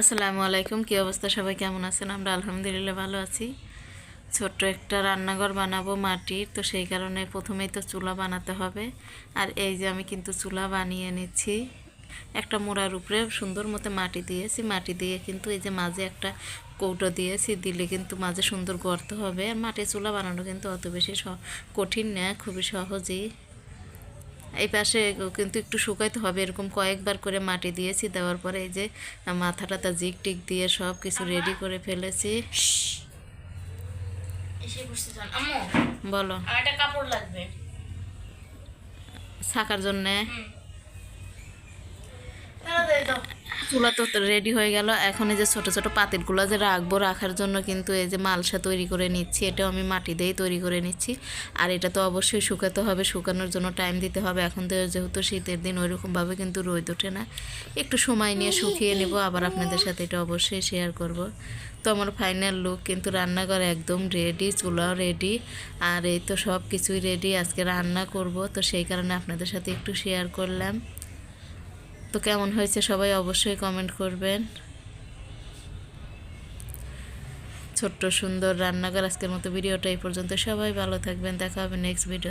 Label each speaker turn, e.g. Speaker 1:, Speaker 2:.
Speaker 1: আসসালামু আলাইকুম, কী অবস্থা? সবাই কেমন আছেন? আমরা আলহামদুলিল্লাহ ভালো আছি। ছোট্ট একটা রান্নাঘর বানাবো মাটির, তো সেই কারণে প্রথমেই তো চুলা বানাতে হবে। আর এই যে আমি কিন্তু চুলা বানিয়ে নিচ্ছি। একটা মোড়ার উপরে সুন্দর মতো মাটি দিয়েছি, মাটি দিয়ে কিন্তু এই যে মাঝে একটা কৌটো দিয়েছি, দিলে কিন্তু মাঝে সুন্দর গর্ত হবে। আর মাটির চুলা বানানো কিন্তু অত বেশি কঠিন না, খুবই সহজেই। এই পাশে কিন্তু একটু শুকাইতে হবে, এরকম কয়েকবার করে মাটি দিয়েছি। দেওয়ার পরে এই যে মাথাটা জিক টিক দিয়ে সব কিছু রেডি করে ফেলেছি। বলো।
Speaker 2: একটা কাপড় লাগবে
Speaker 1: ছাকার জন্যে। চুলা তো রেডি হয়ে গেল। এখন এই যে ছোটো ছোটো পাতিলগুলো যে রাখবো, রাখার জন্য কিন্তু এই যে মালসা তৈরি করে নিচ্ছি। এটাও আমি মাটি দিয়েই তৈরি করে নিচ্ছি। আর এটা তো অবশ্যই শুকাতে হবে, শুকানোর জন্য টাইম দিতে হবে। এখন তো যেহেতু শীতের দিন, ওইরকমভাবে কিন্তু রোদ ওঠে না, একটু সময় নিয়ে শুকিয়ে নেব, আবার আপনাদের সাথে এটা অবশ্যই শেয়ার করব। তো আমার ফাইনাল লুক কিন্তু রান্নাঘর একদম রেডি, চুলাও রেডি, আর এই তো সব কিছুই রেডি। আজকে রান্না করব, তো সেই কারণে আপনাদের সাথে একটু শেয়ার করলাম। তো কেমন হয়েছে সবাই অবশ্যই কমেন্ট করবেন। ছোট্ট সুন্দর রান্নাঘর। আজকের মতো ভিডিওটা এই পর্যন্ত। সবাই ভালো থাকবেন, দেখা হবে নেক্সট ভিডিও।